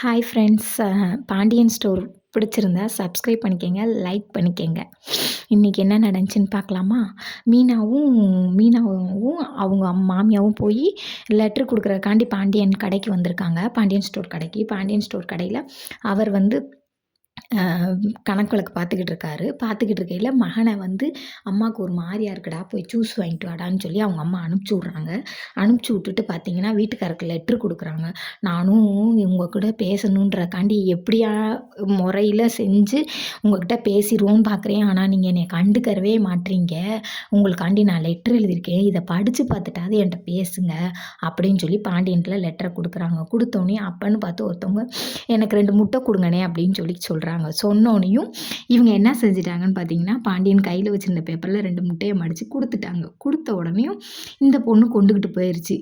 Hi friends. Pandian store பிடிச்சிருந்தா subscribe பண்ணிக்கங்க, like பண்ணிக்கங்க. இன்றைக்கி என்ன நடந்துச்சுன்னு பார்க்கலாமா? மீனாவும் அவங்க மாமியாவும் போய் லெட்ரு கொடுக்குறதுக்காண்டி பாண்டியன் கடைக்கு வந்திருக்காங்க. பாண்டியன் ஸ்டோர் கடைக்கு. பாண்டியன் ஸ்டோர் கடையில் அவர் வந்து கணக்கு வழக்கு பார்த்துக்கிட்டு இருக்காரு. பார்த்துக்கிட்டு இருக்கையில் மகனை வந்து அம்மாவுக்கு ஒரு மாதிரியா இருக்குடா, போய் ஜூஸ் வாங்கிட்டு வாடான்னு சொல்லி அவங்க அம்மா அனுப்பிச்சி விட்றாங்க. அனுப்பிச்சி விட்டுட்டு பார்த்தீங்கன்னா வீட்டுக்காரருக்கு லெட்ரு கொடுக்குறாங்க. நானும் இவங்க கூட பேசணுன்றக்காண்டி எப்படியா முறையில் செஞ்சு உங்கள்கிட்ட பேசிடுவோன்னு பார்க்குறேன். ஆனால் நீங்கள் என்னை கண்டுக்கறவே மாட்டீங்க. உங்களுக்காண்டி நான் லெட்ரு எழுதியிருக்கேன், இதை படித்து பார்த்துட்டாது என்கிட்ட பேசுங்க அப்படின்னு சொல்லி பாண்டியன்கிட்ட லெட்டரை கொடுக்குறாங்க. கொடுத்தோன்னே அப்பன்னு பார்த்து ஒருத்தவங்க எனக்கு 2 முட்டை கொடுங்கண்ணே அப்படின்னு சொல்கிறாங்க. சொன்னோனையும் இவங்க என்ன செஞ்சிட்டாங்கன்னு பார்த்தீங்கன்னா, பாண்டியன் கையில் வச்சுருந்த பேப்பரில் 2 முட்டையை மடித்து கொடுத்துட்டாங்க. கொடுத்த உடனேயும் இந்த பொண்ணு கொண்டுக்கிட்டு போயிடுச்சு.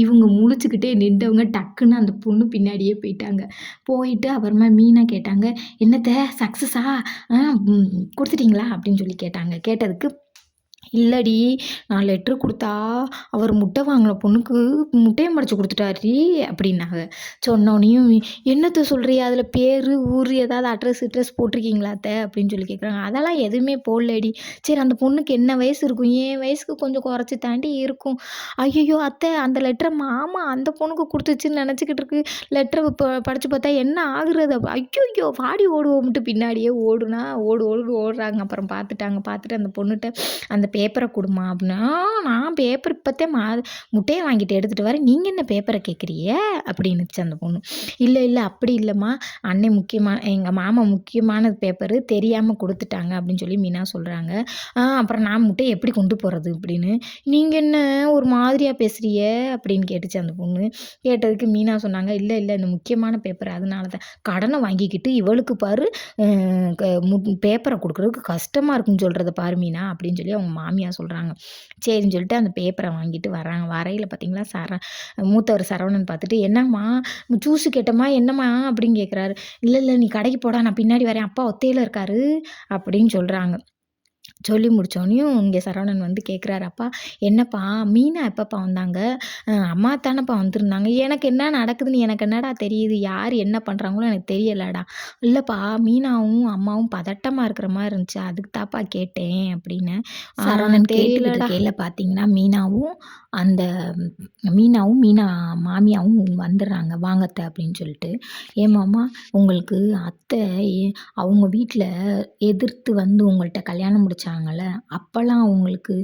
இவங்க முழிச்சுக்கிட்டே நின்றவங்க டக்குன்னு அந்த பொண்ணு பின்னாடியே போயிட்டாங்க. போயிட்டு அப்புறமா மீனா கேட்டாங்க, என்னத்த சக்ஸஸா கொடுத்துட்டீங்களா அப்படின்னு சொல்லி கேட்டாங்க. கேட்டதுக்கு இல்லடி, நான் லெட்ரு கொடுத்தா அவர் முட்டை வாங்கின பொண்ணுக்கு முட்டையை மடித்து கொடுத்துட்டாரி அப்படின்னாங்க. சொன்னோனையும் என்னத்த சொல்கிறியா, அதில் பேர் ஊர் ஏதாவது அட்ரஸ் போட்டிருக்கீங்களா அத்தை அப்படின்னு சொல்லி கேட்குறாங்க. அதெல்லாம் எதுவுமே போடலடி. சரி, அந்த பொண்ணுக்கு என்ன வயசு இருக்கும்? என் வயசுக்கு கொஞ்சம் குறைச்சி தாண்டி இருக்கும். ஐயோ அத்தை, அந்த லெட்டரை மாமா அந்த பொண்ணுக்கு கொடுத்துச்சுன்னு நினச்சிக்கிட்டு இருக்கு. லெட்டரை படித்து பார்த்தா என்ன ஆகுறது? ஐயோ வாடி ஓடுவோம்ட்டு பின்னாடியே ஓடுறாங்க. அப்புறம் பார்த்துட்டு அந்த பொண்ணுகிட்ட அந்த பேப்பரை கொடுமா அப்படின்னா, நான் பேப்பர் இப்போத்தே முட்டையை வாங்கிட்டு எடுத்துகிட்டு வரேன், நீங்கள் என்ன பேப்பரை கேட்குறிய அப்படின்னுச்சு அந்த பொண்ணு. இல்லை அப்படி இல்லைம்மா, அண்ணன் எங்கள் மாமா முக்கியமான பேப்பரு தெரியாமல் கொடுத்துட்டாங்க அப்படின்னு சொல்லி மீனா சொல்கிறாங்க. அப்புறம் நான் முட்டையை எப்படி கொண்டு போகிறது அப்படின்னு, நீங்கள் என்ன ஒரு மாதிரியாக பேசுகிறிய அப்படின்னு கேட்டுச்சு அந்த பொண்ணு. கேட்டதுக்கு மீனா சொன்னாங்க, இல்லை இந்த முக்கியமான பேப்பர், அதனால தான் கடனை வாங்கிக்கிட்டு இவளுக்கு பாரு பேப்பரை கொடுக்குறதுக்கு கஷ்டமாக இருக்குன்னு சொல்கிறத பாரு மீனா அப்படின்னு சொல்லி அவங்க மாமியார் சொல்கிறாங்க. சரின்னு சொல்லிட்டு அந்த பேப்பரை வாங்கிட்டு வராங்க. வரையில் பார்த்தீங்களா மூத்தவர் சரவணன் பார்த்துட்டு, என்னம்மா ஜூஸு கேட்டம்மா, என்னம்மா அப்படின்னு கேட்குறாரு. இல்லை நீ கடைக்கு போடா, நான் பின்னாடி வரேன், அப்பா ஒத்தையில் இருக்காரு அப்படின்னு சொல்கிறாங்க. சொல்லி முடித்தோடனையும் இங்கே சரவணன் வந்து கேட்குறாரு, அப்பா என்னப்பா மீனா எப்பப்பா வந்தாங்க? அம்மா தானேப்பா வந்திருந்தாங்க. எனக்கு என்ன நடக்குதுன்னு எனக்கு என்னடா தெரியுது, யார் என்ன பண்ணுறாங்களோ எனக்கு தெரியலடா. இல்லைப்பா, மீனாவும் அம்மாவும் பதட்டமாக இருக்கிற மாதிரி இருந்துச்சு, அதுக்கு தாப்பா கேட்டேன் அப்படின்னு சரவணன் தெரியலடா. கேள்வியில் பார்த்தீங்கன்னா மீனா மாமியாவும் வந்துடுறாங்க. வாங்கத்தை அப்படின்னு சொல்லிட்டு, ஏமாம்மா உங்களுக்கு அத்தை அவங்க வீட்டில் எதிர்த்து வந்து உங்கள்கிட்ட கல்யாணம் முடிச்சாங்கல்ல, அப்போல்லாம் உங்களுக்கு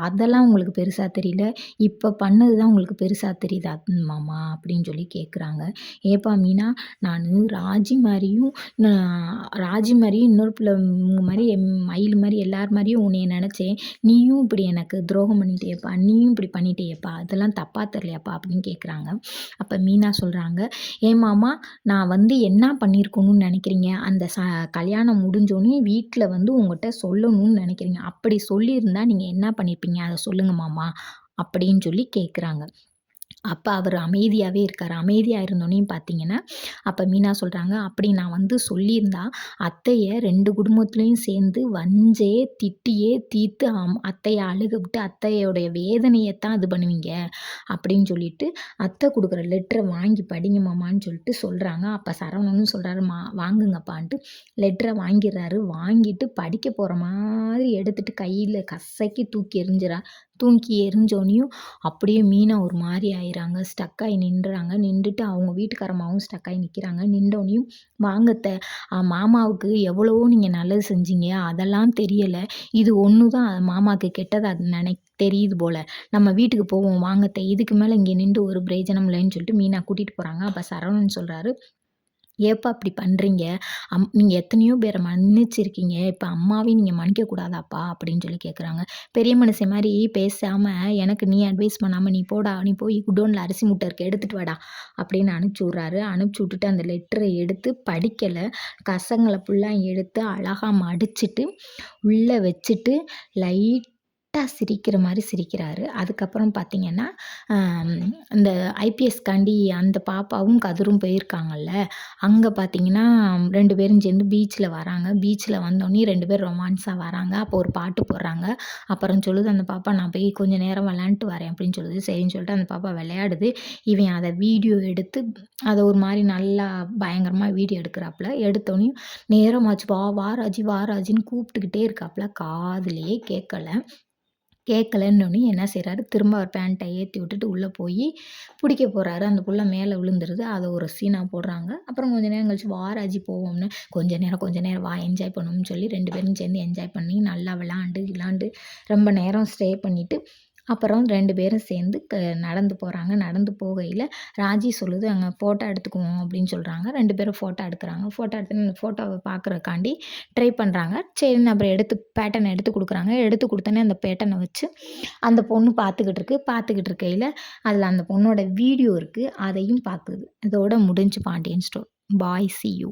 அதெல்லாம் உங்களுக்கு பெருசாக தெரியல, இப்போ பண்ணது தான் உங்களுக்கு பெருசாக தெரியுதா மாமா அப்படின்னு சொல்லி கேட்குறாங்க. ஏப்பா மீனா, நான் ராஜி மாதிரியும் இன்னொரு பிள்ளை மாதிரி மயில் மாதிரி எல்லார் மாதிரியும் உன்னைய நினச்சேன், நீயும் இப்படி எனக்கு துரோகம் பண்ணிட்டேப்பா, நீயும் இப்படி பண்ணிட்டேப்பா, அதெல்லாம் தப்பாக தெரியலையாப்பா அப்படின்னு கேட்குறாங்க. அப்போ மீனா சொல்கிறாங்க, ஏமாமா நான் வந்து என்ன பண்ணியிருக்கணும்னு நினைக்கிறீங்க? அந்த கல்யாணம் முடிஞ்சோடனே வீட்டில் வந்து உங்கள்கிட்ட சொல்லணும்னு நினைக்கிறீங்க, அப்படி சொல்லியிருந்தா நீங்கள் என்ன பண்ணியிருப்பீங்க, அதை சொல்லுங்க மாமா அப்படின்னு சொல்லி கேட்குறாங்க. அப்போ அவர் அமைதியாகவே இருக்கார். அமைதியாக இருந்தோன்னேயும் பார்த்தீங்கன்னா, அப்போ மீனா சொல்கிறாங்க, அப்படி நான் வந்து சொல்லியிருந்தா அத்தையை 2 குடும்பத்துலேயும் சேர்ந்து வஞ்சே திட்டியே தீர்த்து அத்தையை அழுக விட்டு அத்தையோடைய வேதனையைத்தான் இது பண்ணுவீங்க அப்படின்னு சொல்லிட்டு, அத்தை கொடுக்குற லெட்டரை வாங்கி படிங்க மாமான்னு சொல்லிட்டு சொல்கிறாங்க. அப்போ சரவணனும் சொல்கிறாரு, வாங்குங்கப்பான்ட்டு லெட்டரை வாங்கிடுறாரு. வாங்கிட்டு படிக்க போகிற மாதிரி எடுத்துகிட்டு கையில் கசக்கி தூக்கி எறிஞ்சோனையும் அப்படியே மீனா ஒரு மாதிரி ஆயிடுறாங்க. ஸ்டக்காகி நின்றுட்டு அவங்க வீட்டுக்காரமாவும் ஸ்டக்காகி நிற்கிறாங்க. நின்றோனையும் வாங்கத்த, மாமாவுக்கு எவ்வளவோ நீங்கள் நல்லது செஞ்சீங்க, அதெல்லாம் தெரியலை, இது ஒன்று தான் மாமாவுக்கு கெட்டது அது தெரியுது போல், நம்ம வீட்டுக்கு போவோம் வாங்கத்த, இதுக்கு மேலே இங்கே நின்று ஒரு பிரயோஜனம் இல்லைன்னு சொல்லிட்டு மீனா கூட்டிகிட்டு போகிறாங்க. அப்போ சரவணன் சொல்கிறாரு, ஏப்பா இப்படி பண்ணுறீங்க? நீங்கள் எத்தனையோ பேரை மன்னிச்சிருக்கீங்க, இப்போ அம்மாவையும் நீங்கள் மன்னிக்கக்கூடாதாப்பா அப்படின்னு சொல்லி கேட்குறாங்க. பெரிய மனுஷன் மாதிரி பேசாமல் எனக்கு நீ அட்வைஸ் பண்ணாமல், நீ போய் குடோனில் அரிசி மூட்டை இருக்க எடுத்துகிட்டு வாடா அப்படின்னு அனுப்பிச்சி விட்றாரு. அனுப்பிச்சி விட்டுட்டு அந்த லெட்டரை எடுத்து படிக்கலை, கசங்களை ஃபுல்லாக எடுத்து அழகாக மடிச்சுட்டு உள்ளே வச்சுட்டு சிரிக்கிற மாரி சிரிக்கிறாரு. அதுக்கப்புறம் பார்த்தீங்கன்னா, இந்த ஐபிஎஸ்காண்டி அந்த பாப்பாவும், கதிரும் போயிருக்காங்கல்ல, அங்க பார்த்தீங்கன்னா 2 பேரும் சேர்ந்து பீச்ல வராங்க. பீச்ல வந்தோனே 2 பேரும் ரொமான்ஸா வராங்க. அப்போ ஒரு பாட்டு போடுறாங்க. அப்புறம் சொல்லுது அந்த பாப்பா, "நான் போய் கொஞ்ச நேரம் விளையாண்ட்டு வரேன்" அப்படின்னு சொல்லுது. சரின்னு சொல்லிட்டு அந்த பாப்பா விளையாடுது. இவன் அத வீடியோ எடுத்து அத ஒரு மாரி நல்லா பயங்கரமா வீடியோ எடுக்குறாப்புல. எடுத்தோனயும் நேரமாச்சு, "வா வா ராஜி, வா ராஜின்னு" கூப்பிட்டுக்கிட்டே இருக்காப்புல. காதுலயே கேட்கல. கேட்கலன்னோனே என்ன செய்றாரு, திரும்ப அவர் பேண்ட்ட ஏத்தி விட்டுட்டு உள்ள போயி புடிக்க போறாரு. அந்த புள்ள மேல விழுந்துருது. அத ஒரு சீனா போடுறாங்க. அப்புறம் கொஞ்ச நேரம் கழிச்சு, "வா ராஜி போவோம்ன்னு" கொஞ்ச நேரம் வா என்ஜாய் பண்ணுவோம்ன்னு சொல்லி 2 பேரும் சேர்ந்து என்ஜாய் பண்ணி நல்லா விளாண்டு ரொம்ப நேரம் ஸ்டே பண்ணிட்டு, அப்புறம் 2 பேரும் சேர்ந்து நடந்து போறாங்க. நடந்து போகையில ராஜி சொல்லுது, "அங்க ஃபோட்டோ எடுத்துக்குவோம்" அப்படின்னு சொல்றாங்க. 2 பேரும் ஃபோட்டோ எடுக்குறாங்க. ஃபோட்டோ எடுத்துன்னு அந்த ஃபோட்டோவ பார்க்குறதுக்காண்டி ட்ரை பண்றாங்க. சரின்னு அப்புறம் பேட்டர்ன் எடுத்து குடுக்குறாங்க. எடுத்து குடுத்தோனே அந்த பேட்டர்ன வச்சு அந்த பொண்ணு பார்த்துக்கிட்டு இருக்கு. பார்த்துக்கிட்டு இருக்கையில, அதில அந்த பொண்ணோட வீடியோ இருக்கு. அதையும் பார்க்குது. இதோட முடிஞ்சுது Pandian store. Bye, see you.